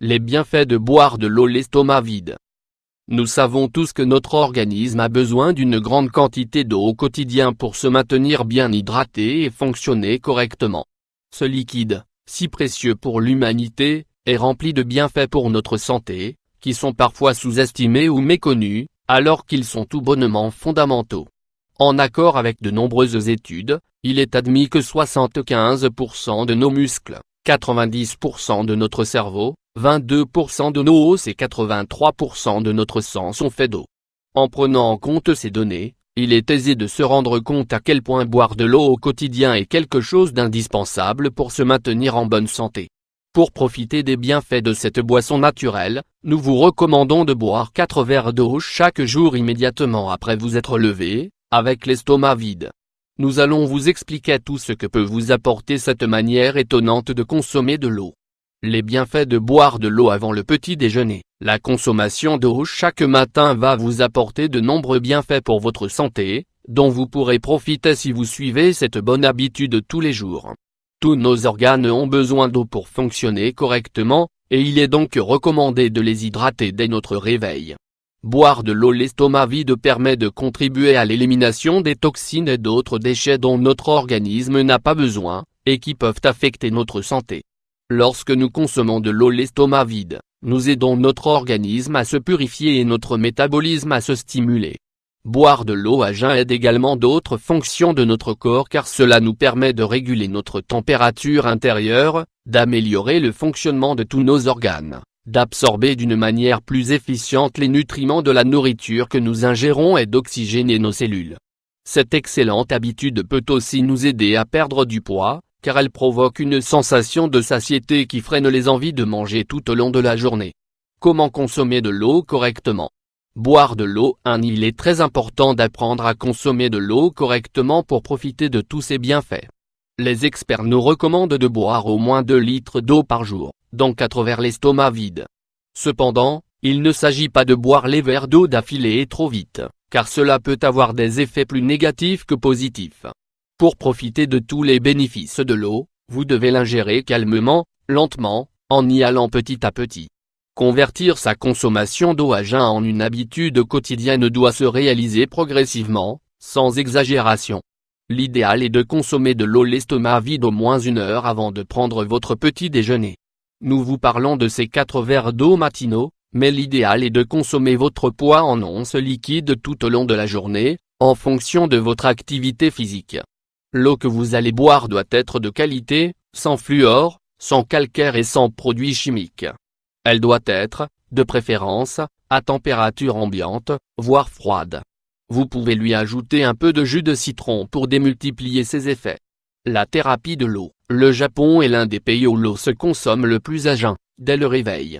Les bienfaits de boire de l'eau l'estomac vide. Nous savons tous que notre organisme a besoin d'une grande quantité d'eau au quotidien pour se maintenir bien hydraté et fonctionner correctement. Ce liquide, si précieux pour l'humanité, est rempli de bienfaits pour notre santé, qui sont parfois sous-estimés ou méconnus, alors qu'ils sont tout bonnement fondamentaux. En accord avec de nombreuses études, il est admis que 75% de nos muscles, 90% de notre cerveau, 22% de nos os et 83% de notre sang sont faits d'eau. En prenant en compte ces données, il est aisé de se rendre compte à quel point boire de l'eau au quotidien est quelque chose d'indispensable pour se maintenir en bonne santé. Pour profiter des bienfaits de cette boisson naturelle, nous vous recommandons de boire 4 verres d'eau chaque jour immédiatement après vous être levé, avec l'estomac vide. Nous allons vous expliquer tout ce que peut vous apporter cette manière étonnante de consommer de l'eau. Les bienfaits de boire de l'eau avant le petit déjeuner. La consommation d'eau chaque matin va vous apporter de nombreux bienfaits pour votre santé, dont vous pourrez profiter si vous suivez cette bonne habitude tous les jours. Tous nos organes ont besoin d'eau pour fonctionner correctement, et il est donc recommandé de les hydrater dès notre réveil. Boire de l'eau l'estomac vide permet de contribuer à l'élimination des toxines et d'autres déchets dont notre organisme n'a pas besoin, et qui peuvent affecter notre santé. Lorsque nous consommons de l'eau l'estomac vide, nous aidons notre organisme à se purifier et notre métabolisme à se stimuler. Boire de l'eau à jeun aide également d'autres fonctions de notre corps car cela nous permet de réguler notre température intérieure, d'améliorer le fonctionnement de tous nos organes, d'absorber d'une manière plus efficiente les nutriments de la nourriture que nous ingérons et d'oxygéner nos cellules. Cette excellente habitude peut aussi nous aider à perdre du poids, car elle provoque une sensation de satiété qui freine les envies de manger tout au long de la journée. Comment consommer de l'eau correctement? Boire de l'eau. Il est très important d'apprendre à consommer de l'eau correctement pour profiter de tous ses bienfaits. Les experts nous recommandent de boire au moins 2 litres d'eau par jour, dont 4 verres l'estomac vide. Cependant, il ne s'agit pas de boire les verres d'eau d'affilée et trop vite, car cela peut avoir des effets plus négatifs que positifs. Pour profiter de tous les bénéfices de l'eau, vous devez l'ingérer calmement, lentement, en y allant petit à petit. Convertir sa consommation d'eau à jeun en une habitude quotidienne doit se réaliser progressivement, sans exagération. L'idéal est de consommer de l'eau l'estomac vide au moins 1 heure avant de prendre votre petit déjeuner. Nous vous parlons de ces 4 verres d'eau matinaux, mais l'idéal est de consommer votre poids en onces liquides tout au long de la journée, en fonction de votre activité physique. L'eau que vous allez boire doit être de qualité, sans fluor, sans calcaire et sans produits chimiques. Elle doit être, de préférence, à température ambiante, voire froide. Vous pouvez lui ajouter un peu de jus de citron pour démultiplier ses effets. La thérapie de l'eau. Le Japon est l'un des pays où l'eau se consomme le plus à jeun, dès le réveil.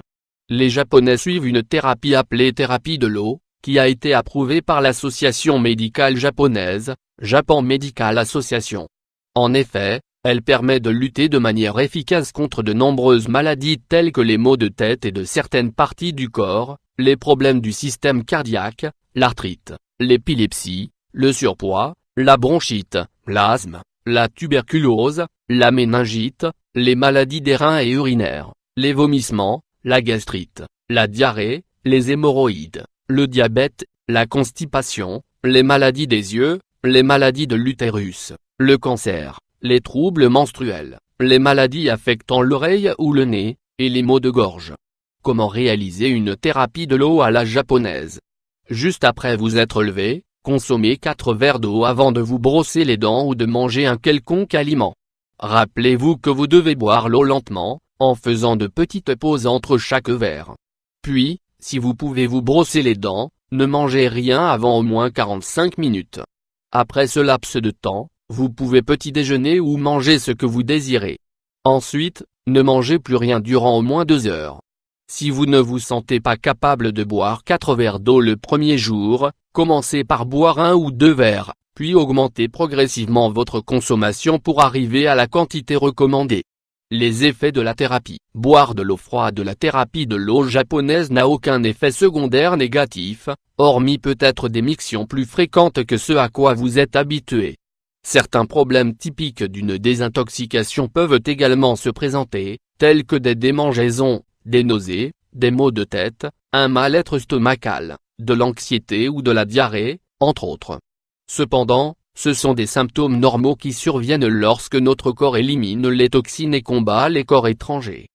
Les Japonais suivent une thérapie appelée thérapie de l'eau, qui a été approuvée par l'association médicale japonaise, Japan Medical Association. En effet, elle permet de lutter de manière efficace contre de nombreuses maladies telles que les maux de tête et de certaines parties du corps, les problèmes du système cardiaque, l'arthrite, l'épilepsie, le surpoids, la bronchite, l'asthme, la tuberculose, la méningite, les maladies des reins et urinaires, les vomissements, la gastrite, la diarrhée, les hémorroïdes, le diabète, la constipation, les maladies des yeux, les maladies de l'utérus, le cancer, les troubles menstruels, les maladies affectant l'oreille ou le nez, et les maux de gorge. Comment réaliser une thérapie de l'eau à la japonaise? Juste après vous être levé, consommez 4 verres d'eau avant de vous brosser les dents ou de manger un quelconque aliment. Rappelez-vous que vous devez boire l'eau lentement, en faisant de petites pauses entre chaque verre. Puis, si vous pouvez vous brosser les dents, ne mangez rien avant au moins 45 minutes. Après ce laps de temps, vous pouvez petit déjeuner ou manger ce que vous désirez. Ensuite, ne mangez plus rien durant au moins 2 heures. Si vous ne vous sentez pas capable de boire 4 verres d'eau le premier jour, commencez par boire 1 ou 2 verres, puis augmentez progressivement votre consommation pour arriver à la quantité recommandée. Les effets de la thérapie. Boire de l'eau froide. La thérapie de l'eau japonaise n'a aucun effet secondaire négatif, hormis peut-être des mictions plus fréquentes que ce à quoi vous êtes habitué. Certains problèmes typiques d'une désintoxication peuvent également se présenter, tels que des démangeaisons, des nausées, des maux de tête, un mal-être stomacal, de l'anxiété ou de la diarrhée, entre autres. Cependant, ce sont des symptômes normaux qui surviennent lorsque notre corps élimine les toxines et combat les corps étrangers.